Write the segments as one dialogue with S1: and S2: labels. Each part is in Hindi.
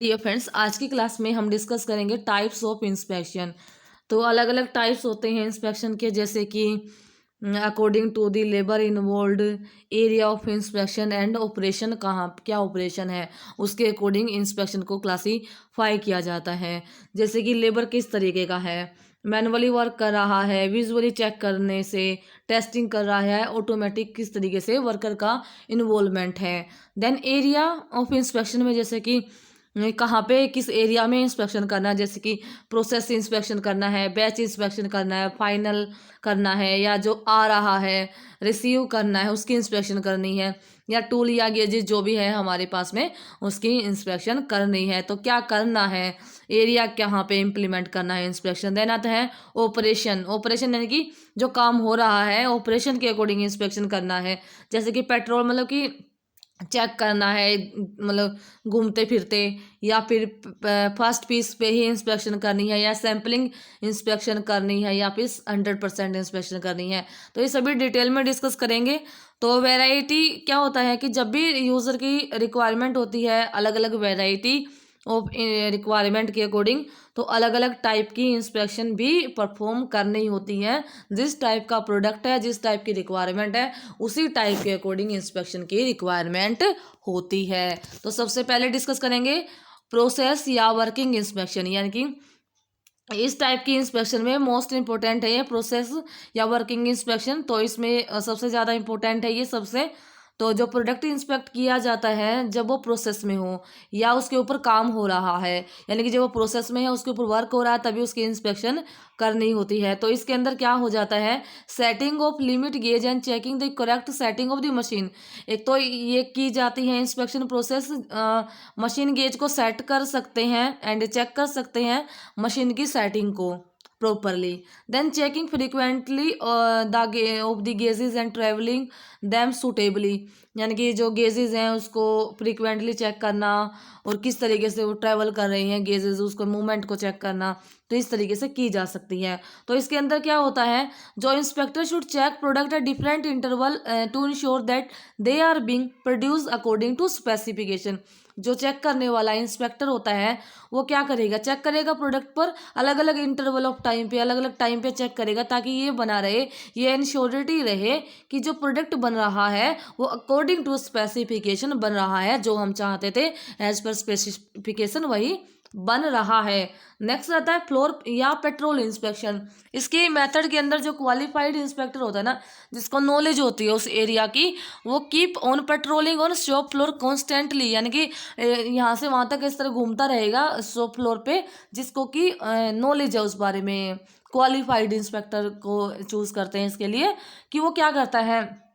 S1: डियर फ्रेंड्स, आज की क्लास में हम डिस्कस करेंगे टाइप्स ऑफ इंस्पेक्शन। तो अलग अलग टाइप्स होते हैं इंस्पेक्शन के, जैसे कि according to the labour involved, area of inspection and operation, कहाँ क्या ऑपरेशन है उसके अकॉर्डिंग इंस्पेक्शन को क्लासीफाई किया जाता है। जैसे कि लेबर किस तरीके का है, मैनुअली वर्क कर रहा है, विजुअली चेक करने से, टेस्टिंग कर रहा है, ऑटोमेटिक किस तरीके से वर्कर का इन्वॉल्वमेंट है। देन एरिया ऑफ इंस्पेक्शन में जैसे कि कहाँ पे किस एरिया में इंस्पेक्शन करना है, जैसे कि प्रोसेस इंस्पेक्शन करना है, बैच इंस्पेक्शन करना है, फाइनल करना है, या जो आ रहा है रिसीव करना है उसकी इंस्पेक्शन करनी है, या टूल या गेजेस जो भी है हमारे पास में उसकी इंस्पेक्शन करनी है। तो क्या करना है, एरिया कहाँ पे इम्प्लीमेंट करना है इंस्पेक्शन। देन आता है ऑपरेशन। ऑपरेशन यानी कि जो काम हो रहा है ऑपरेशन के अकॉर्डिंग इंस्पेक्शन करना है। जैसे कि पेट्रोल मतलब कि चेक करना है, मतलब घूमते फिरते, या फिर फर्स्ट पीस पे ही इंस्पेक्शन करनी है, या सैम्पलिंग इंस्पेक्शन करनी है, या फिर 100% इंस्पेक्शन करनी है। तो ये सभी डिटेल में डिस्कस करेंगे। तो वैरायटी क्या होता है कि जब भी यूज़र की रिक्वायरमेंट होती है, अलग अलग वैरायटी ऑफ रिक्वायरमेंट के अकॉर्डिंग, तो अलग अलग टाइप की इंस्पेक्शन भी परफॉर्म करनी होती है। जिस टाइप का प्रोडक्ट है, जिस टाइप की रिक्वायरमेंट है, उसी टाइप के अकॉर्डिंग इंस्पेक्शन की रिक्वायरमेंट होती है। तो सबसे पहले डिस्कस करेंगे प्रोसेस या वर्किंग इंस्पेक्शन, यानी कि इस टाइप की इंस्पेक्शन में मोस्ट इंपॉर्टेंट है ये प्रोसेस या वर्किंग इंस्पेक्शन। तो इसमें सबसे ज़्यादा इंपॉर्टेंट है ये सबसे। तो जो प्रोडक्ट इंस्पेक्ट किया जाता है जब वो प्रोसेस में हो या उसके ऊपर काम हो रहा है, यानी कि जब वो प्रोसेस में है उसके ऊपर वर्क हो रहा है तभी उसकी इंस्पेक्शन करनी होती है। तो इसके अंदर क्या हो जाता है, setting of limit gauge and checking the correct setting of the machine. एक तो ये की जाती है इंस्पेक्शन प्रोसेस, मशीन गेज को सेट कर सकते हैं एंड चेक कर सकते हैं मशीन की सेटिंग को properly. Then checking frequently the of the gauges and travelling them suitably, यानी कि जो गेजेस हैं उसको फ्रिक्वेंटली चेक करना और किस तरीके से वो ट्रैवल कर रही हैं गेजेस, उसको मूवमेंट को चेक करना। तो इस तरीके से की जा सकती है। तो इसके अंदर क्या होता है, जो inspector should check product at different interval to ensure that they are being produce according to specification. जो चेक करने वाला इंस्पेक्टर होता है वो क्या करेगा, चेक करेगा प्रोडक्ट पर अलग अलग इंटरवल ऑफ टाइम पे, अलग अलग टाइम पे चेक करेगा, ताकि ये बना रहे, ये इंश्योरिटी रहे कि जो प्रोडक्ट बन रहा है वो अकॉर्डिंग टू स्पेसिफिकेशन बन रहा है, जो हम चाहते थे एज पर स्पेसिफिकेशन वही बन रहा है। नेक्स्ट आता है फ्लोर या पेट्रोल इंस्पेक्शन। इसके मेथड के अंदर जो क्वालिफाइड इंस्पेक्टर होता है ना, जिसको नॉलेज होती है उस एरिया की, वो keep on patrolling on shop floor constantly, यानी कि यहाँ से वहाँ तक इस तरह घूमता रहेगा शॉप फ्लोर पे, जिसको कि नॉलेज है उस बारे में। क्वालिफाइड इंस्पेक्टर को चूज करते हैं इसके लिए कि वो क्या करता है,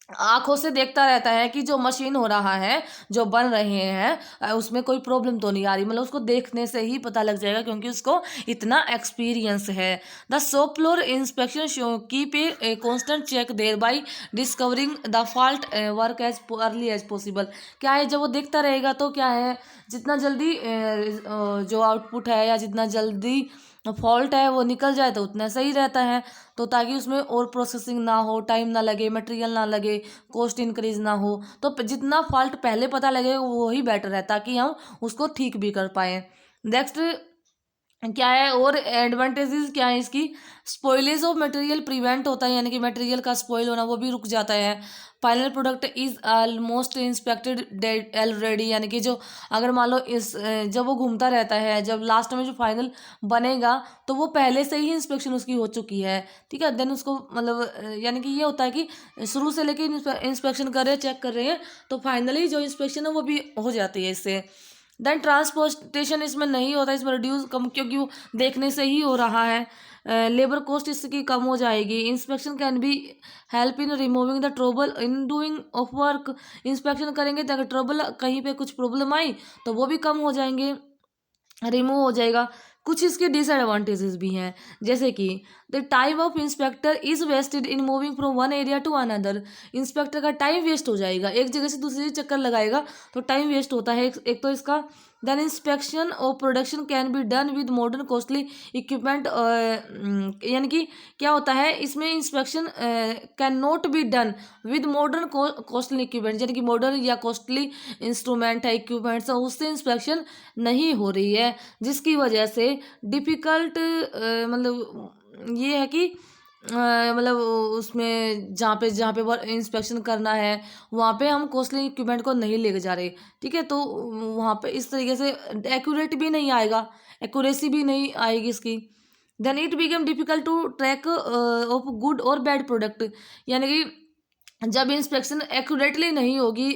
S1: आंखों से देखता रहता है कि जो मशीन हो रहा है, जो बन रहे हैं, उसमें कोई प्रॉब्लम तो नहीं आ रही, मतलब उसको देखने से ही पता लग जाएगा क्योंकि उसको इतना एक्सपीरियंस है। The shop floor inspection should keep a constant check there by discovering the fault work as early as possible. क्या है, जब वो देखता रहेगा तो क्या है, जितना जल्दी जो आउटपुट है या जितना जल्दी फॉल्ट है वो निकल जाए तो उतना सही रहता है। तो ताकि उसमें और प्रोसेसिंग ना हो, टाइम ना लगे, मटेरियल ना लगे, कॉस्ट इंक्रीज ना हो, तो जितना फॉल्ट पहले पता लगेगा वो ही बेटर है, ताकि हम उसको ठीक भी कर पाए। नेक्स्ट क्या है और एडवांटेजेस क्या है इसकी, स्पॉइलेज ऑफ मटेरियल प्रिवेंट होता है, यानी कि मटेरियल का स्पॉइल होना वो भी रुक जाता है। Final product is almost inspected dead already, यानी कि जो अगर मान लो इस जब वो घूमता रहता है, जब लास्ट में जो फाइनल बनेगा तो वो पहले से ही इंस्पेक्शन उसकी हो चुकी है। ठीक है, देन उसको मतलब यानी कि ये होता है कि शुरू से लेके इंस्पेक्शन कर रहे हैं, चेक कर रहे हैं, तो फाइनली जो इंस्पेक्शन है वो भी हो जाती है इससे। देन ट्रांसपोर्टेशन इसमें नहीं होता, इसमें रिड्यूस कम, क्योंकि वो देखने से ही हो रहा है। लेबर कॉस्ट इसकी कम हो जाएगी। Inspection can be help in removing the trouble in doing of work. Inspection करेंगे तो अगर ट्रबल कहीं पे कुछ प्रॉब्लम आई तो वो भी कम हो जाएंगे, रिमूव हो जाएगा। कुछ इसके डिसएडवांटेजेस भी हैं, जैसे कि the time of inspector is wasted in moving from one area to another. Inspector का टाइम वेस्ट हो जाएगा, एक जगह से दूसरी जगह चक्कर लगाएगा तो टाइम वेस्ट होता है। एक तो इसका then inspection of production can be done with modern costly equipment, यानी कि क्या होता है इसमें inspection can not be done with modern costly equipment, यानी कि मॉडर्न या कॉस्टली इंस्ट्रूमेंट है, इक्विपमेंट्स है, उससे इंस्पेक्शन नहीं हो रही है, जिसकी वजह से डिफ़िकल्ट मतलब ये है कि मतलब उसमें जहाँ पे वर्क इंस्पेक्शन करना है वहाँ पे हम कॉस्टली इक्विपमेंट को नहीं लेके जा रहे, ठीक है। तो वहाँ पे इस तरीके से एक्यूरेट भी नहीं आएगा, एक्यूरेसी भी नहीं आएगी इसकी। Then it become difficult to track of good और बैड प्रोडक्ट, यानी कि जब इंस्पेक्शन एक्यूरेटली नहीं होगी,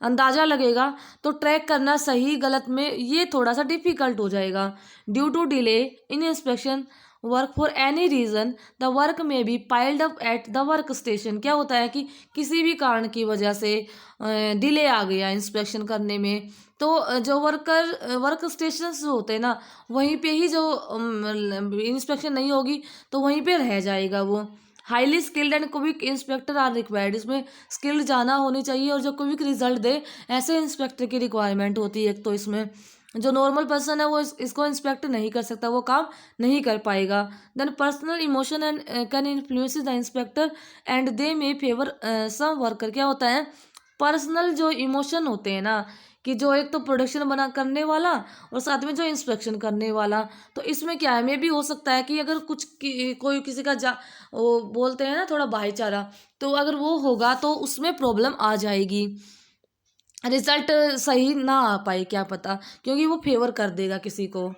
S1: अंदाज़ा लगेगा, तो ट्रैक करना सही गलत में ये थोड़ा सा डिफ़िकल्ट हो जाएगा। Due to delay in inspection work for any reason the work may be piled up at the work station, क्या होता है कि किसी भी कारण की वजह से डिले आ गया इंस्पेक्शन करने में, तो जो वर्क स्टेशन होते हैं ना, वहीं पे ही जो इंस्पेक्शन नहीं होगी तो वहीं पे रह जाएगा वो। Highly skilled and quick inspector are required, इसमें स्किल्ड जाना होनी चाहिए और जो क्विक रिजल्ट दे ऐसे इंस्पेक्टर की रिक्वायरमेंट होती है। एक तो इसमें जो नॉर्मल पर्सन है वो इसको इंस्पेक्ट नहीं कर सकता, वो काम नहीं कर पाएगा। Then personal emotion and can influence the inspector and they may favour some worker, क्या होता है पर्सनल जो इमोशन होते हैं ना, कि जो एक तो प्रोडक्शन बना करने वाला और साथ में जो इंस्पेक्शन करने वाला, तो इसमें क्या है मे भी हो सकता है कि अगर कोई किसी का वो बोलते हैं ना थोड़ा भाईचारा, तो अगर वो होगा तो उसमें प्रॉब्लम आ जाएगी, रिजल्ट सही ना आ पाए, क्या पता, क्योंकि वो फेवर कर देगा किसी को।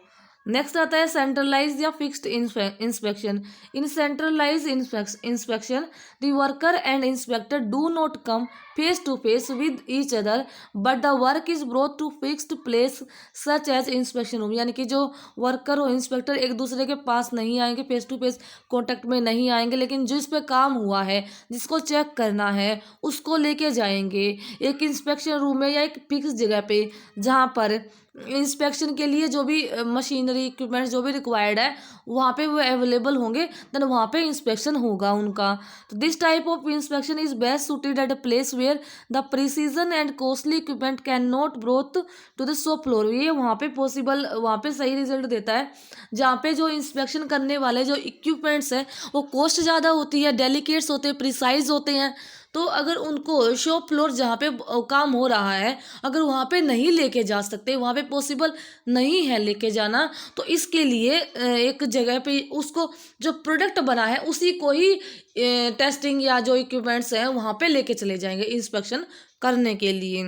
S1: नेक्स्ट आता है सेंट्रलाइज या fixed inspection. In centralise inspection the worker and inspector do not come face to face with each other but the work is brought to fixed place such as inspection room, यानी कि जो वर्कर और इंस्पेक्टर एक दूसरे के पास नहीं आएंगे, फेस टू फेस कॉन्टेक्ट में नहीं आएंगे, लेकिन जिस पे काम हुआ है, जिसको चेक करना है, उसको लेके जाएंगे एक इंस्पेक्शन रूम में या एक फिक्स जगह पे, जहाँ पर इंस्पेक्शन के लिए जो भी मशीनरी इक्विपमेंट्स जो भी रिक्वायर्ड है वहाँ पे वो अवेलेबल होंगे, देन वहाँ पे इंस्पेक्शन होगा उनका। तो this type of inspection is best suited at a place where the precision and costly equipment can not brought to the shop floor, ये वहाँ पे पॉसिबल, वहाँ पे सही रिजल्ट देता है जहाँ पे जो इंस्पेक्शन करने वाले जो इक्विपमेंट्स हैं वो कॉस्ट ज़्यादा होती है, डेलिकेट्स होते हैं, प्रिसाइज होते हैं, तो अगर उनको शॉप फ्लोर जहाँ पे काम हो रहा है अगर वहाँ पे नहीं लेके जा सकते, वहाँ पे पॉसिबल नहीं है लेके जाना, तो इसके लिए एक जगह पे उसको जो प्रोडक्ट बना है उसी को ही टेस्टिंग या जो इक्विपमेंट्स हैं वहाँ पे लेके चले जाएंगे इंस्पेक्शन करने के लिए।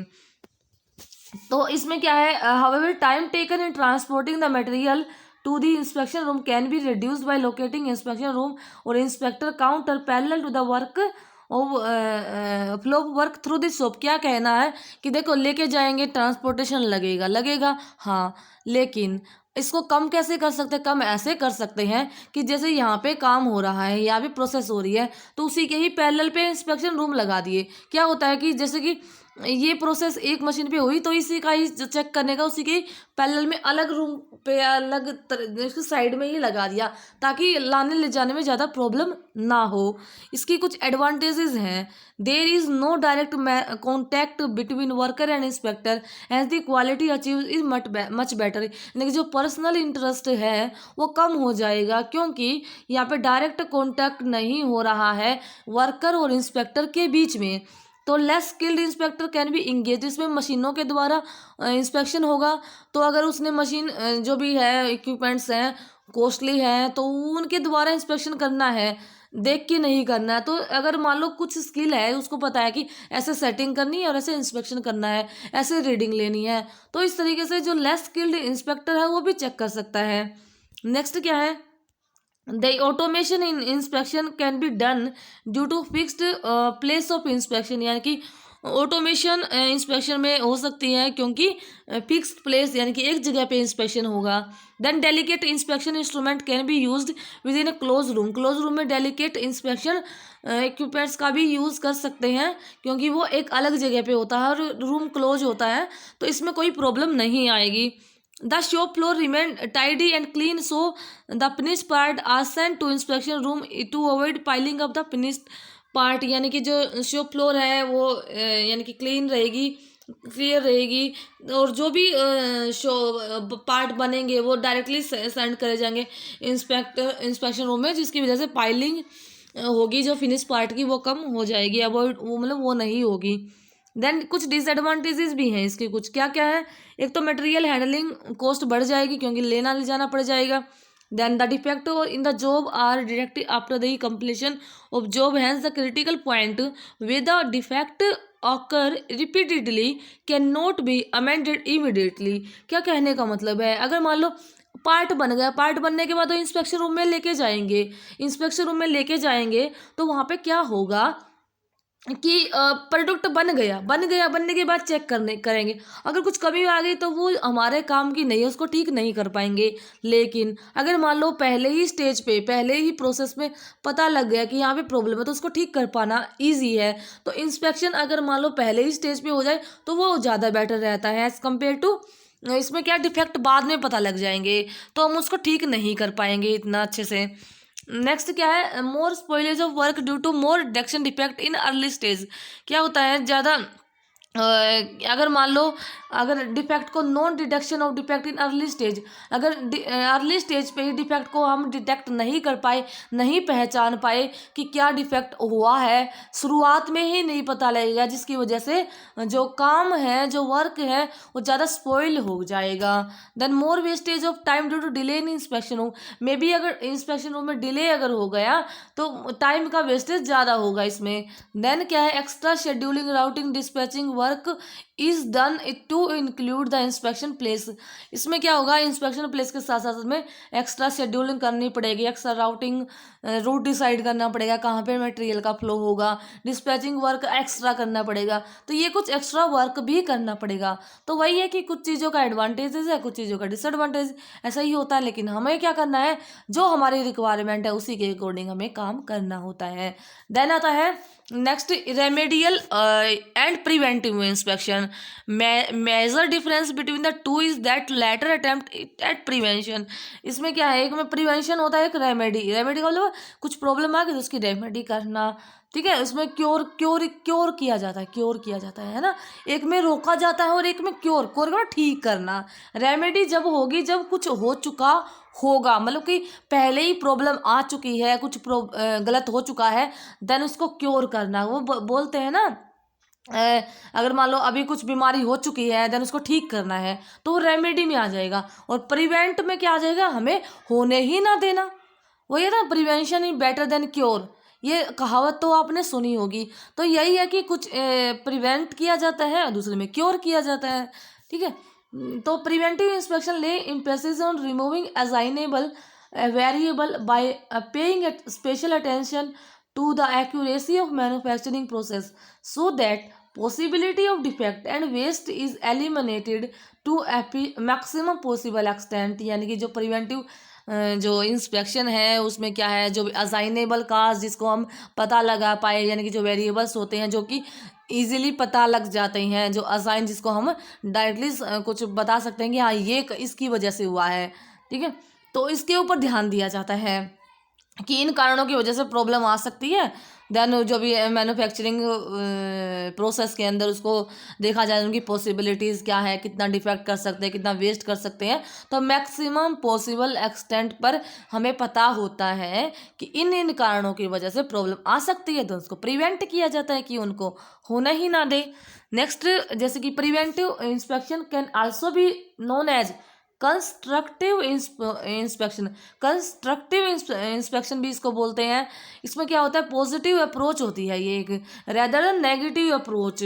S1: तो इसमें क्या है, however time taken in transporting the material to the inspection room can be reduced by locating inspection room or inspector counter parallel to the work flow work through this shop. क्या कहना है कि देखो लेके जाएंगे ट्रांसपोर्टेशन लगेगा हाँ, लेकिन इसको कम कैसे कर सकते हैं, कम ऐसे कर सकते हैं कि जैसे यहाँ पे काम हो रहा है, यहाँ भी प्रोसेस हो रही है, तो उसी के ही पैरेलल पे इंस्पेक्शन रूम लगा दिए। क्या होता है कि जैसे कि ये प्रोसेस एक मशीन पे हुई तो इसी का ही चेक करने का उसी के पैरेलल में अलग रूम पे अलग साइड में ही लगा दिया, ताकि लाने ले जाने में ज़्यादा प्रॉब्लम ना हो। इसकी कुछ एडवांटेजेस हैं। There is no direct contact between worker and inspector as the quality achieve is much better, यानी कि जो पर्सनल इंटरेस्ट है वो कम हो जाएगा, क्योंकि यहाँ पे डायरेक्ट कॉन्टैक्ट नहीं हो रहा है वर्कर और इंस्पेक्टर के बीच में। तो less skilled inspector can be engage, इसमें मशीनों के द्वारा इंस्पेक्शन होगा, तो अगर उसने मशीन जो भी है इक्विपमेंट्स हैं कॉस्टली हैं तो उनके द्वारा इंस्पेक्शन करना है, देख के नहीं करना है। तो अगर मान लो कुछ स्किल है, उसको पता है कि ऐसे सेटिंग करनी है और ऐसे इंस्पेक्शन करना है, ऐसे रीडिंग लेनी है, तो इस तरीके से जो लेस स्किल्ड इंस्पेक्टर है वो भी चेक कर सकता है। नेक्स्ट क्या है, the automation in inspection can be done due to fixed place of inspection, यानी कि ऑटोमेशन इंस्पेक्शन में हो सकती है क्योंकि फिक्स्ड प्लेस यानी कि एक जगह पे इंस्पेक्शन होगा। Then delicate inspection instrument can be used within a close room में डेलिकेट इंस्पेक्शन इक्विपमेंट्स का भी यूज़ कर सकते हैं, क्योंकि वो एक अलग जगह पे होता है और रूम क्लोज होता है, तो इसमें कोई प्रॉब्लम नहीं आएगी। The shop floor remain tidy and clean, so the finished part are sent to inspection room to avoid piling up the finished part, यानी कि जो शॉप फ्लोर है वो यानी कि क्लीन रहेगी, क्लियर रहेगी, और जो भी पार्ट बनेंगे वो डायरेक्टली सेंड करे जाएंगे इंस्पेक्शन रूम में, जिसकी वजह से पाइलिंग होगी जो फिनिश पार्ट की वो कम हो जाएगी, अवॉइड वो मतलब वो नहीं होगी। देन कुछ डिसएडवांटेजेस भी हैं इसके, कुछ क्या क्या है। एक तो मटेरियल हैंडलिंग कॉस्ट बढ़ जाएगी क्योंकि लेना ले जाना पड़ जाएगा। Then the defect in the job are detected after the completion of job, hence the critical point where the defect occur repeatedly cannot be amended immediately। क्या कहने का मतलब है, अगर मान लो पार्ट बन गया, पार्ट बनने के बाद वो इंस्पेक्शन रूम में लेके जाएंगे, इंस्पेक्शन रूम में लेके जाएंगे तो वहाँ पे क्या होगा कि प्रोडक्ट बनने के बाद चेक करने करेंगे, अगर कुछ कमी आ गई तो वो हमारे काम की नहीं है, उसको ठीक नहीं कर पाएंगे। लेकिन अगर मान लो पहले ही स्टेज पे, पहले ही प्रोसेस में पता लग गया कि यहाँ पे प्रॉब्लम है तो उसको ठीक कर पाना ईजी है। तो इंस्पेक्शन अगर मान लो पहले ही स्टेज पे हो जाए तो वो ज़्यादा बेटर रहता है एज़ कम्पेयर टू इसमें क्या डिफेक्ट बाद में पता लग जाएंगे तो हम उसको ठीक नहीं कर पाएंगे इतना अच्छे से। नेक्स्ट क्या है, more spoilage of work due to more detection defect in early stage. क्या होता है, ज़्यादा अगर मान लो अगर डिफेक्ट को non detection of defect in early stage, अगर अर्ली स्टेज पे ही डिफेक्ट को हम डिटेक्ट नहीं कर पाए, नहीं पहचान पाए कि क्या डिफेक्ट हुआ है, शुरुआत में ही नहीं पता लगेगा, जिसकी वजह से जो काम है, जो वर्क है वो ज़्यादा स्पॉइल हो जाएगा। Then more wastage of time due to delay in inspection room, may be अगर इंस्पेक्शन रूम में डिले अगर हो गया तो टाइम का वेस्टेज ज़्यादा होगा इसमें। देन क्या है, extra scheduling routing dispatching work is done to include the inspection place. इसमें क्या होगा, इंस्पेक्शन प्लेस के साथ साथ में एक्स्ट्रा शेड्यूलिंग करनी पड़ेगी, एक्स्ट्रा राउटिंग रूट डिसाइड करना पड़ेगा कहाँ पे मटेरियल का फ्लो होगा, डिस्पैचिंग वर्क एक्स्ट्रा करना पड़ेगा, तो ये कुछ एक्स्ट्रा वर्क भी करना पड़ेगा। तो वही है कि कुछ चीज़ों का एडवांटेजेस है, कुछ चीज़ों का डिसएडवांटेज, ऐसा ही होता है। लेकिन हमें क्या करना है, जो हमारी रिक्वायरमेंट है उसी के अकॉर्डिंग हमें काम करना होता है। देन आता है next, remedial and preventive inspection. Major difference between the two is that latter attempt at prevention. इसमें क्या है, एक में प्रिवेंशन होता है, एक रेमेडी। रेमेडी का मतलब कुछ प्रॉब्लम आ गई तो उसकी रेमेडी करना, ठीक है। उसमें क्योर किया जाता है, क्योर किया जाता है ना। एक में रोका जाता है और एक में क्योर का ठीक करना। रेमेडी जब होगी जब कुछ हो चुका होगा, मतलब कि पहले ही प्रॉब्लम आ चुकी है, कुछ गलत हो चुका है, देन उसको क्योर करना। वो बोलते हैं ना, अगर मान लो अभी कुछ बीमारी हो चुकी है देन उसको ठीक करना है तो वो रेमेडी में आ जाएगा। और प्रिवेंट में क्या आ जाएगा, हमें होने ही ना देना। वही है ना, prevention is better than cure, ये कहावत तो आपने सुनी होगी। तो यही है कि कुछ प्रिवेंट किया जाता है और दूसरे में क्योर किया जाता है, ठीक है। तो प्रिवेंटिव इंस्पेक्शन ले emphasis on removing assignable variable bye paying special attention to the accuracy of manufacturing process so that possibility of defect and waste is eliminated to maximum possible extent। यानी कि जो प्रिवेंटिव जो इंस्पेक्शन है उसमें क्या है, जो असाइनेबल काज जिसको हम पता लगा पाए, यानी कि जो वेरिएबल्स होते हैं जो कि ईजिली पता लग जाते हैं, जो असाइन जिसको हम डायरेक्टली कुछ बता सकते हैं कि हाँ ये इसकी वजह से हुआ है, ठीक है। तो इसके ऊपर ध्यान दिया जाता है कि इन कारणों की वजह से प्रॉब्लम आ सकती है। देन जो भी मैन्युफैक्चरिंग प्रोसेस के अंदर उसको देखा जाए, उनकी पॉसिबिलिटीज़ क्या है, कितना डिफेक्ट कर सकते हैं, कितना वेस्ट कर सकते हैं। तो मैक्सिमम पॉसिबल एक्सटेंट पर हमें पता होता है कि इन इन कारणों की वजह से प्रॉब्लम आ सकती है, तो उसको प्रिवेंट किया जाता है कि उनको होना ही ना दे। नेक्स्ट, जैसे कि preventive inspection can also be known as constructive inspection. Constructive inspection भी इसको बोलते हैं। इसमें क्या होता है, पॉजिटिव अप्रोच होती है ये एक, रेदर देन नेगेटिव अप्रोच।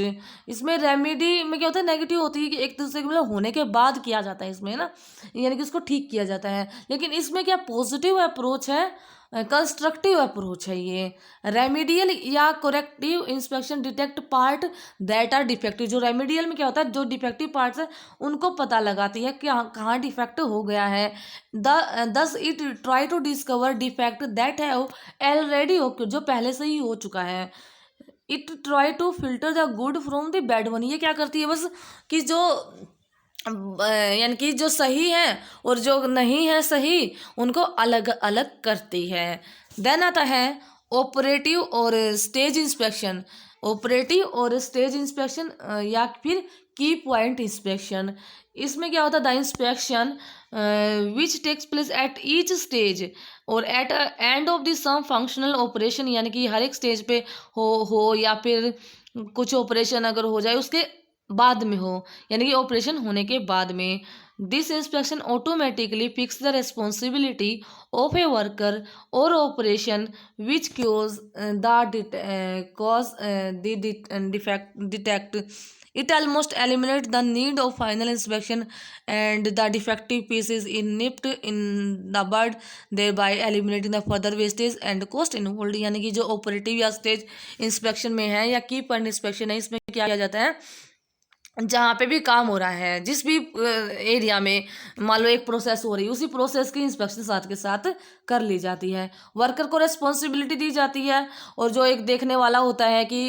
S1: इसमें रेमेडी में क्या होता है, नेगेटिव होती है कि एक दूसरे के मतलब होने के बाद किया जाता है इसमें ना, यानी कि उसको ठीक किया जाता है। लेकिन इसमें क्या पॉजिटिव अप्रोच है, कंस्ट्रक्टिव अप्रोच है ये। रेमेडियल या corrective inspection detect part that are defective. जो रेमेडियल में क्या होता है, जो डिफेक्टिव पार्ट्स है उनको पता लगाती है कि कहाँ डिफेक्ट हो गया है। Thus it try to discover defect that have already okay, जो पहले से ही हो चुका है। It try to filter the good from the bad one. ये क्या करती है बस कि जो यानी कि जो सही है और जो नहीं है सही, उनको अलग अलग करती है। देन आता है ऑपरेटिव और स्टेज इंस्पेक्शन। ऑपरेटिव और स्टेज इंस्पेक्शन या फिर की पॉइंट इंस्पेक्शन। इसमें क्या होता है, the inspection which takes place at each stage और at end of the some functional operation, यानी कि हर एक स्टेज पे हो या फिर कुछ ऑपरेशन अगर हो जाए उसके बाद में हो, यानी कि ऑपरेशन होने के बाद में। This inspection automatically fix the responsibility of a worker और operation which cause the defect. It almost eliminates the need of final inspection and the defective pieces in nipped in the bud, thereby eliminating the further wastage and cost involved। यानी कि जो ऑपरेटिव या स्टेज इंस्पेक्शन में है या की पॉइंट इंस्पेक्शन है, इसमें क्या किया जाता है, जहाँ पे भी काम हो रहा है, जिस भी एरिया में मान लो एक प्रोसेस हो रही है, उसी प्रोसेस की इंस्पेक्शन साथ के साथ कर ली जाती है। वर्कर को रिस्पॉन्सिबिलिटी दी जाती है और जो एक देखने वाला होता है कि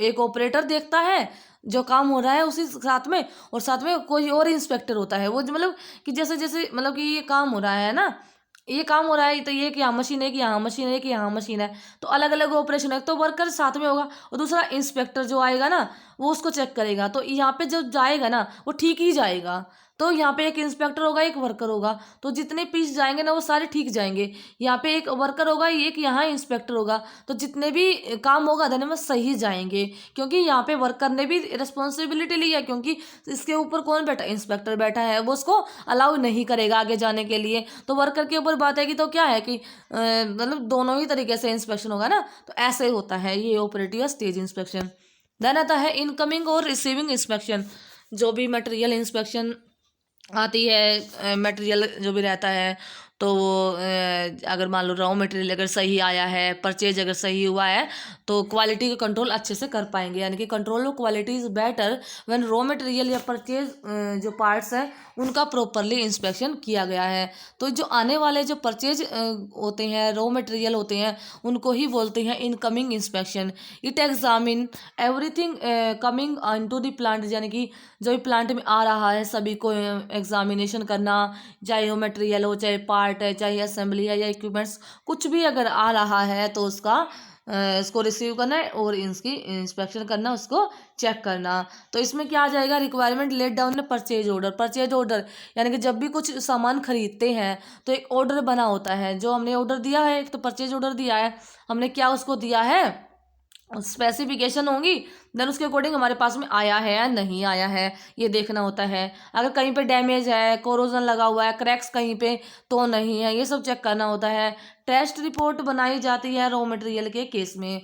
S1: एक ऑपरेटर देखता है जो काम हो रहा है उसी साथ में, और साथ में कोई और इंस्पेक्टर होता है, वो मतलब कि जैसे जैसे मतलब कि ये काम हो रहा है ना, ये काम हो रहा है तो ये कि यहाँ मशीन है, कि यहाँ मशीन है, कि यहाँ मशीन है, तो अलग अलग ऑपरेशन है, तो वर्कर साथ में होगा और दूसरा इंस्पेक्टर जो आएगा ना वो उसको चेक करेगा, तो यहाँ पे जो जाएगा ना वो ठीक ही जाएगा। तो यहाँ पे एक इंस्पेक्टर होगा, एक वर्कर होगा, तो जितने पीस जाएंगे ना वो सारे ठीक जाएंगे। यहाँ पे एक वर्कर होगा, एक यहाँ इंस्पेक्टर होगा, तो जितने भी काम होगा धने में सही जाएंगे, क्योंकि यहाँ पे वर्कर ने भी रिस्पॉन्सिबिलिटी ली है, क्योंकि इसके ऊपर कौन बैठा, इंस्पेक्टर बैठा है, वो उसको अलाउ नहीं करेगा आगे जाने के लिए, तो वर्कर के ऊपर बात है कि तो क्या है कि मतलब दोनों ही तरीके से इंस्पेक्शन होगा ना, तो ऐसे ही होता है ये ऑपरेटिव स्टेज इंस्पेक्शन। देन आता है इनकमिंग और रिसीविंग इंस्पेक्शन। जो भी मटेरियल इंस्पेक्शन आती है, मटेरियल जो भी रहता है, तो वो अगर मान लो रॉ मटेरियल अगर सही आया है, परचेज अगर सही हुआ है, तो क्वालिटी का कंट्रोल अच्छे से कर पाएंगे, यानी कि control of quality is better when raw material या परचेज जो पार्ट्स हैं उनका प्रॉपरली इंस्पेक्शन किया गया है। तो जो आने वाले जो परचेज होते हैं, रॉ मटेरियल होते हैं, उनको ही बोलते हैं incoming inspection. It examine everything coming into the plant, यानी कि जो भी प्लांट में आ रहा है सभी को एग्जामिनेशन करना, चाहे वो मटेरियल हो, चाहे पार्ट है, चाहे असेंबली है या इक्विपमेंट्स, कुछ भी अगर आ रहा है तो उसका इसको रिसीव करना है और इसकी इंस्पेक्शन करना, उसको चेक करना। तो इसमें क्या आ जाएगा, requirement laid down purchase order. Purchase order यानी कि जब भी कुछ सामान खरीदते हैं तो एक ऑर्डर बना होता है, जो हमने ऑर्डर दिया है, एक तो परचेज ऑर्डर दिया है हमने, क्या उसको दिया है, स्पेसिफिकेशन होंगी, देन उसके अकॉर्डिंग हमारे पास में आया है या नहीं आया है, ये देखना होता है। अगर कहीं पे डैमेज है, कोरोजन लगा हुआ है, क्रैक्स कहीं पे तो नहीं है, ये सब चेक करना होता है। टेस्ट रिपोर्ट बनाई जाती है रॉ मटेरियल के केस में,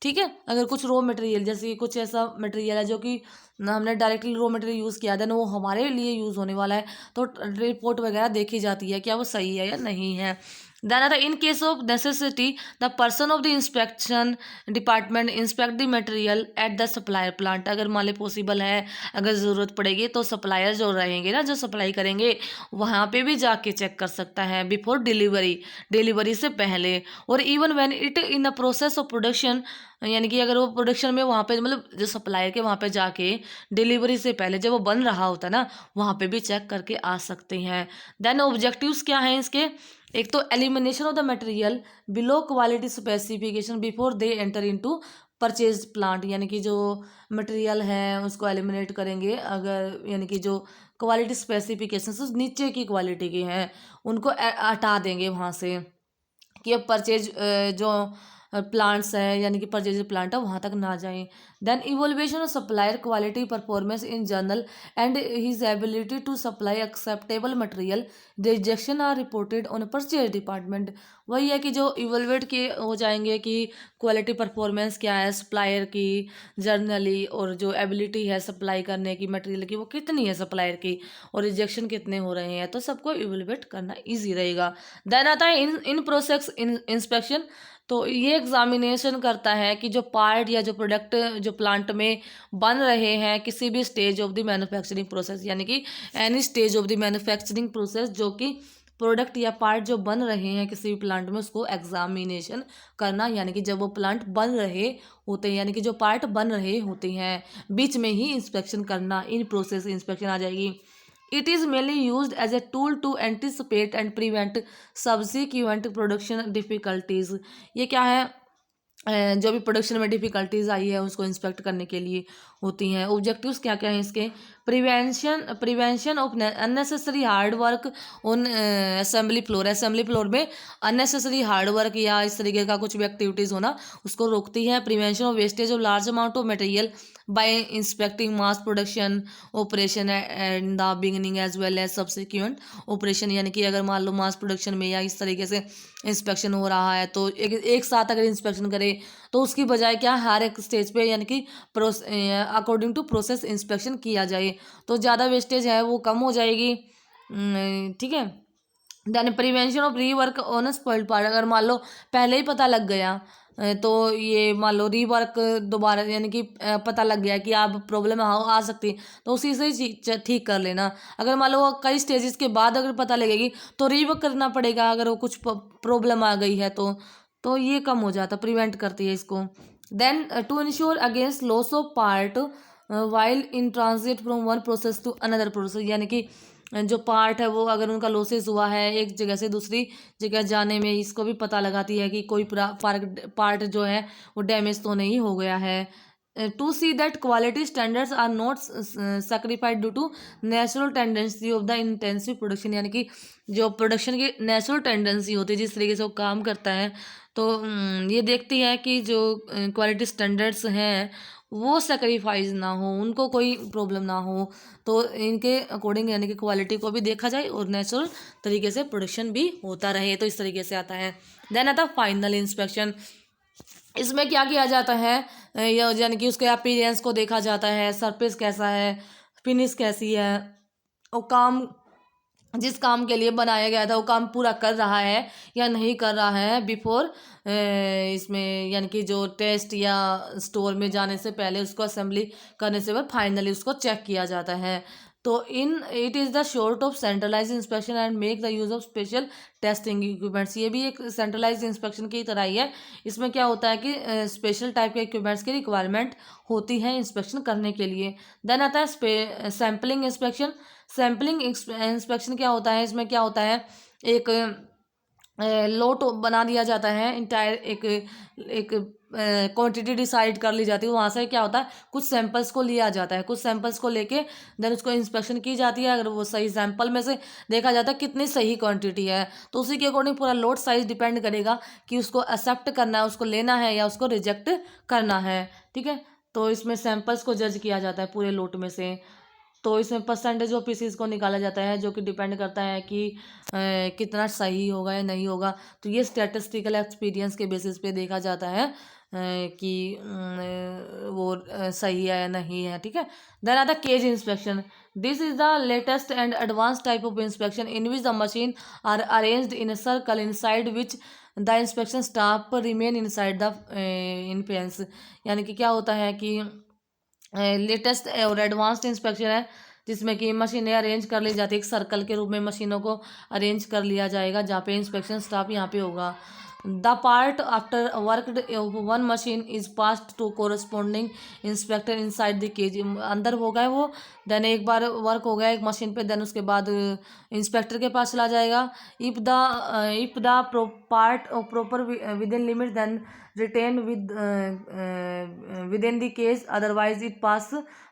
S1: ठीक है। अगर कुछ रॉ मटेरियल जैसे कुछ ऐसा मटेरियल है जो कि हमने डायरेक्टली रॉ मटेरियल यूज़ किया, देन वो हमारे लिए यूज़ होने वाला है, तो रिपोर्ट वगैरह देखी जाती है क्या वो सही है या नहीं है। Then in case of necessity, the person of the inspection department inspect the material at the supplier plant। अगर मान ली पॉसिबल है, अगर ज़रूरत पड़ेगी तो सप्लायर जो रहेंगे ना, जो सप्लाई करेंगे, वहाँ पे भी जाके चेक कर सकता है बिफोर डिलीवरी, डिलीवरी से पहले, और even when it in the process of production, यानी कि अगर वो प्रोडक्शन में वहाँ पे मतलब जो सप्लायर के वहाँ पे जाके डिलीवरी से पहले जब वो बन रहा होता है ना, वहाँ पे भी चेक करके आ सकते हैं। देन ऑब्जेक्टिव्स क्या हैं इसके, एक तो elimination of the material below quality specification before they enter into purchase plant, यानी कि जो मटेरियल है उसको एलिमिनेट करेंगे, अगर यानी कि जो क्वालिटी स्पेसिफिकेशन नीचे की क्वालिटी के हैं उनको हटा देंगे वहाँ से, कि अब परचेज जो प्लांट्स है यानी कि परचेज प्लांट है वहाँ तक ना जाएं। Then evolution of supplier quality performance in general and his ability to supply acceptable material, rejection are reported on purchase department. वही है कि जो इवोल्वेट के हो जाएंगे कि क्वालिटी परफॉर्मेंस क्या है सप्लायर की जर्नली, और जो एबिलिटी है सप्लाई करने की मटेरियल की वो कितनी है सप्लायर की, और रिजेक्शन कितने हो रहे हैं, तो सबको इवोल्वेट करना ईजी रहेगा। देन आता है इन प्रोसेस इंस्पेक्शन। तो ये एग्जामिनेशन करता है कि जो पार्ट या जो प्रोडक्ट जो प्लांट में बन रहे हैं किसी भी stage of the manufacturing process, यानी कि any stage of the manufacturing process, जो कि प्रोडक्ट या पार्ट जो बन रहे हैं किसी भी प्लांट में उसको एग्जामिनेशन करना, यानी कि जब वो प्लांट बन रहे होते हैं, यानी कि जो पार्ट बन रहे होते हैं बीच में ही इंस्पेक्शन करना, इन प्रोसेस इंस्पेक्शन आ जाएगी। It is mainly used as a tool to anticipate and prevent subsequent production difficulties। ये क्या है, जो भी प्रोडक्शन में डिफ़िकल्टीज आई है उसको इंस्पेक्ट करने के लिए होती हैं। ऑब्जेक्टिव्स क्या क्या हैं इसके? Prevention of unnecessary hard work on assembly floor में अननेसेसरी हार्ड वर्क या इस तरीके का कुछ भी एक्टिविटीज़ होना उसको रोकती है। Prevention of wastage of large amount of material by inspecting mass production operation and the beginning as well as subsequent operation, यानी कि अगर मान लो मास प्रोडक्शन में या इस तरीके से इंस्पेक्शन हो रहा है तो एक साथ अगर इंस्पेक्शन करे तो उसकी बजाय क्या हर एक स्टेज पे यानी कि अकॉर्डिंग टू प्रोसेस इंस्पेक्शन किया जाए तो ज़्यादा वेस्टेज है वो कम हो जाएगी। ठीक है। Then prevention of rework on spoiled part, अगर मान लो पहले ही पता लग गया तो ये मान लो रीवर्क दोबारा यानी कि पता लग गया कि आप प्रॉब्लम आ सकती है तो उसी से ही ठीक कर लेना। अगर मान लो कई स्टेजेस के बाद अगर पता लगेगी तो रीवर्क करना पड़ेगा अगर वो कुछ प्रॉब्लम आ गई है तो ये कम हो जाता, प्रिवेंट करती है इसको। Then to ensure against loss of part while in transit from one process to another process, यानी कि जो पार्ट है वो अगर उनका लॉसेस हुआ है एक जगह से दूसरी जगह जाने में, इसको भी पता लगाती है कि कोई पार्ट जो है वो डैमेज तो नहीं हो गया है। To see that quality standards are not sacrificed due to natural tendency of the intensive production, यानी कि जो प्रोडक्शन की नेचुरल टेंडेंसी होती है जिस तरीके से वो काम करता है तो ये देखती है कि जो क्वालिटी स्टैंडर्ड्स हैं वो सेक्रीफाइस ना हो, उनको कोई प्रॉब्लम ना हो, तो इनके अकॉर्डिंग यानी कि क्वालिटी को भी देखा जाए और नेचुरल तरीके से प्रोडक्शन भी होता रहे, तो इस तरीके से आता है। देन आता फाइनल इंस्पेक्शन। इसमें क्या किया जाता है यानी कि उसके अपीयरेंस को देखा जाता है, सरफेस कैसा है, फिनिश कैसी है, और काम जिस काम के लिए बनाया गया था वो काम पूरा कर रहा है या नहीं कर रहा है बिफोर इसमें, यानी कि जो टेस्ट या स्टोर में जाने से पहले उसको असेंबली करने से पहले फाइनली उसको चेक किया जाता है। तो in it is the short of centralize inspection and make the use of special testing equipments, ये भी एक सेंट्रलाइज इंस्पेक्शन की तरह ही है। इसमें क्या होता है कि स्पेशल टाइप के इक्विपमेंट्स की रिक्वायरमेंट होती है इंस्पेक्शन करने के लिए। देन आता है सैम्पलिंग इंस्पेक्शन। सैम्पलिंग इंस्पेक्शन क्या होता है? इसमें क्या होता है, एक लोट बना दिया जाता है, इंटायर एक क्वांटिटी डिसाइड कर ली जाती है, वहाँ से क्या होता है कुछ सैंपल्स को लिया जाता है, कुछ सैंपल्स को लेके देन उसको इंस्पेक्शन की जाती है। अगर वो सही सैंपल में से देखा जाता है कितनी सही क्वांटिटी है तो उसी के अकॉर्डिंग पूरा लोट साइज डिपेंड करेगा कि उसको एक्सेप्ट करना है, उसको लेना है या उसको रिजेक्ट करना है। ठीक है, तो इसमें सैंपल्स को जज किया जाता है पूरे लोट में से, तो इसमें परसेंटेज ऑफ पीसीज को निकाला जाता है जो कि डिपेंड करता है कि कितना सही होगा या नहीं होगा। तो ये स्टैटिस्टिकल एक्सपीरियंस के बेसिस पे देखा जाता है कि वो सही है या नहीं है। ठीक है, देन आता cage inspection. This is the latest and advance type of inspection in which the machine are arranged in a circle inside which the inspection staff remain inside the inference, यानी कि क्या होता है कि लेटेस्ट और एडवांस्ड इंस्पेक्शन है जिसमें कि मशीनें अरेंज कर ली जाती है, एक सर्कल के रूप में मशीनों को अरेंज कर लिया जाएगा जहाँ पे इंस्पेक्शन स्टाफ यहाँ पे होगा। The part after worked one machine is passed to corresponding inspector inside the cage, अंदर हो गए वो, देन एक बार वर्क हो गया एक मशीन पे, देन उसके बाद इंस्पेक्टर के पास चला जाएगा। If the part proper within limit then retain within the case, otherwise it pass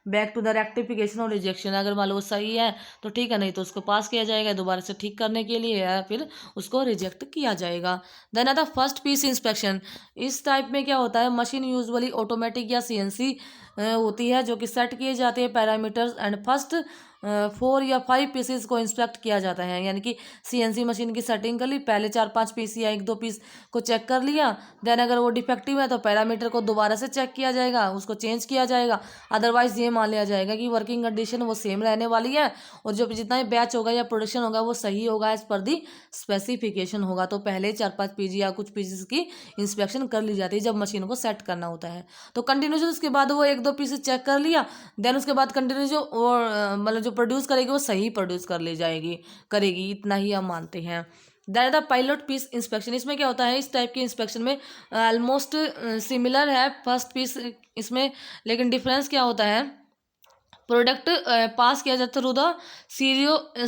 S1: back to the rectification or rejection. अगर मान लो वो सही है तो ठीक है, नहीं तो उसको पास किया जाएगा दोबारा से ठीक करने के लिए या फिर उसको रिजेक्ट किया जाएगा। देन आता फर्स्ट पीस इंस्पेक्शन। इस टाइप में क्या होता है, मशीन यूजुअली ऑटोमेटिक या सीएनसी होती है जो कि सेट किए जाते हैं पैरामीटर्स एंड फर्स्ट 4 या 5 पीसेस को इंस्पेक्ट किया जाता है, यानी कि सीएनसी मशीन की सेटिंग कर ली, पहले 4-5 पीस या 1-2 पीस को चेक कर लिया, देन अगर वो डिफेक्टिव है तो पैरामीटर को दोबारा से चेक किया जाएगा, उसको चेंज किया जाएगा, अदरवाइज ये मान लिया जाएगा कि वर्किंग कंडीशन वो सेम रहने वाली है और जो जितना भी बैच होगा या प्रोडक्शन होगा वो सही होगा एज पर दी स्पेसिफिकेशन होगा। तो पहले 4-5 पीस या कुछ पीसेस की इंस्पेक्शन कर ली जाती है जब मशीन को सेट करना होता है। तो कंटिन्यूस उसके बाद वो 1-2 पीस चेक कर लिया, देन उसके बाद कंटिन्यू जो मतलब जो प्रोड्यूस करेगी वो सही प्रोड्यूस कर ली जाएगी करेगी, इतना ही हम मानते हैं। That the pilot piece inspection. इसमें क्या होता है, इस टाइप की इंस्पेक्शन में ऑलमोस्ट सिमिलर है फर्स्ट पीस इसमें, लेकिन डिफरेंस क्या होता है, प्रोडक्ट पास किया जाता है through the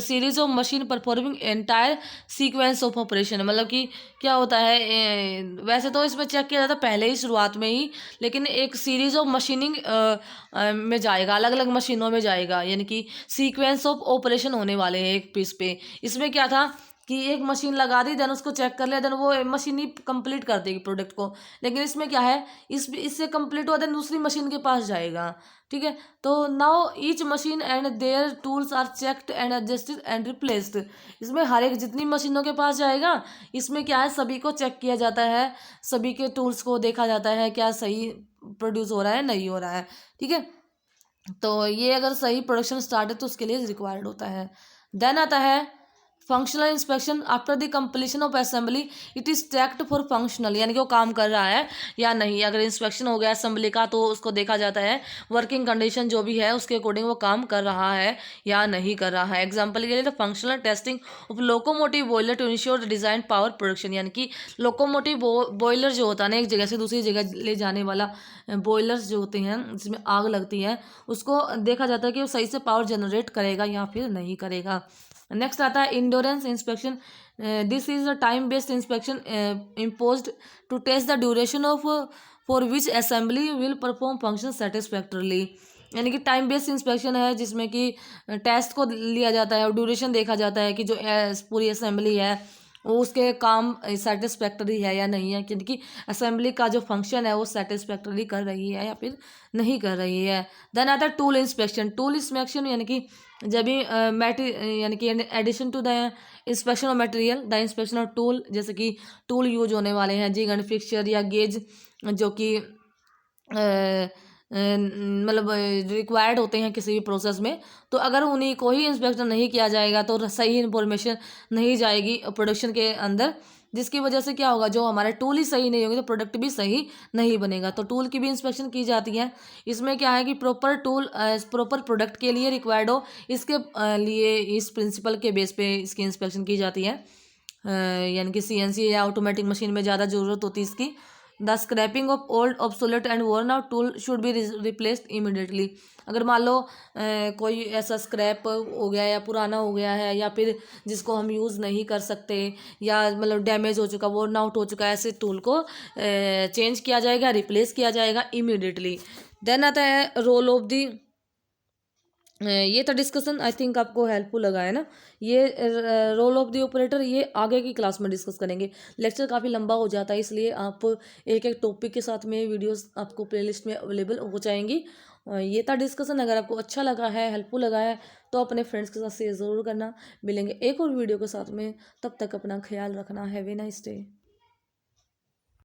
S1: series of machine performing entire sequence of operation. मतलब कि क्या होता है, वैसे तो इसमें चेक किया जाता है पहले ही शुरुआत में ही, लेकिन एक सीरीज ऑफ मशीनिंग में जाएगा, अलग अलग मशीनों में जाएगा, यानी कि सीक्वेंस ऑफ ऑपरेशन होने वाले हैं एक पीस पे। इसमें क्या था कि एक मशीन लगा दी, देन उसको चेक कर लिया, देन वो मशीन ही कंप्लीट कर देगी प्रोडक्ट को। लेकिन इसमें क्या है, इससे कंप्लीट हुआ देन दूसरी मशीन के पास जाएगा। ठीक है, तो now each machine and their tools are checked and adjusted and replaced. इसमें हर एक जितनी मशीनों के पास जाएगा, इसमें क्या है, सभी को चेक किया जाता है, सभी के टूल्स को देखा जाता है क्या सही प्रोड्यूस हो रहा है नहीं हो रहा है। ठीक है, तो ये अगर सही प्रोडक्शन स्टार्ट है तो उसके लिए रिक्वायर्ड होता है। देन आता है functional inspection. After the completion of assembly it is checked for functional, यानी कि वो काम कर रहा है या नहीं। अगर इंस्पेक्शन हो गया असेंबली का तो उसको देखा जाता है वर्किंग कंडीशन जो भी है उसके अकॉर्डिंग वो काम कर रहा है या नहीं कर रहा है। एग्जाम्पल के लिए the functional testing of locomotive boiler to ensure design power production, यानी कि लोकोमोटिव बॉयलर जो होता है ना, एक जगह से दूसरी जगह ले जाने वाला बॉयलर्स जो होते हैं जिसमें आग लगती है, उसको देखा जाता है कि वो सही से पावर जनरेट करेगा या फिर नहीं करेगा। नेक्स्ट आता है endurance inspection. This is a time based inspection imposed to test the duration of for which assembly will perform function satisfactorily. यानी कि टाइम बेस्ड इंस्पेक्शन है जिसमें कि टेस्ट को लिया जाता है और ड्यूरेशन देखा जाता है कि जो पूरी असेंबली है वो उसके काम सेटिस्फैक्टरी है या नहीं है, क्योंकि असेंबली का जो फंक्शन है वो सेटिस्फैक्टरी कर रही है या फिर नहीं कर रही है। देन आता है टूल इंस्पेक्शन। टूल इंस्पेक्शन यानी कि जब भी यानी कि addition to the inspection of material the inspection of tool, जैसे कि टूल यूज होने वाले हैं जिग एंड फिक्सचर या गेज जो कि मतलब रिक्वायर्ड होते हैं किसी भी प्रोसेस में, तो अगर उन्हीं को ही इंस्पेक्शन नहीं किया जाएगा तो सही इन्फॉर्मेशन नहीं जाएगी प्रोडक्शन के अंदर, जिसकी वजह से क्या होगा, जो हमारे टूल ही सही नहीं होंगे तो प्रोडक्ट भी सही नहीं बनेगा। तो टूल की भी इंस्पेक्शन की जाती है। इसमें क्या है कि प्रॉपर टूल प्रॉपर प्रोडक्ट के लिए रिक्वायर्ड हो, इसके लिए इस प्रिंसिपल के बेस पे इसकी इंस्पेक्शन की जाती है। यानी कि सीएनसी या ऑटोमेटिक मशीन में ज़्यादा ज़रूरत होती है इसकी। The scrapping of old obsolete and worn out tool should be replaced immediately. अगर मान लो कोई ऐसा स्क्रैप हो गया या पुराना हो गया है या फिर जिसको हम यूज़ नहीं कर सकते या मतलब डैमेज हो चुका, वर्न आउट हो चुका है, ऐसे टूल को चेंज किया जाएगा, रिप्लेस किया जाएगा इमिडिएटली। देन आता है रोल ऑफ दी। ये था डिस्कशन, आई थिंक आपको हेल्पफुल लगा है ना। ये रोल ऑफ द ऑपरेटर ये आगे की क्लास में डिस्कस करेंगे। लेक्चर काफ़ी लंबा हो जाता है, इसलिए आप एक एक टॉपिक के साथ में वीडियोस आपको प्लेलिस्ट में अवेलेबल हो जाएंगी। ये था डिस्कशन। अगर आपको अच्छा लगा है, हेल्पफुल लगा है, तो अपने फ्रेंड्स के साथ शेयर ज़रूर करना। मिलेंगे एक और वीडियो के साथ में, तब तक अपना ख्याल रखना। Have a nice day.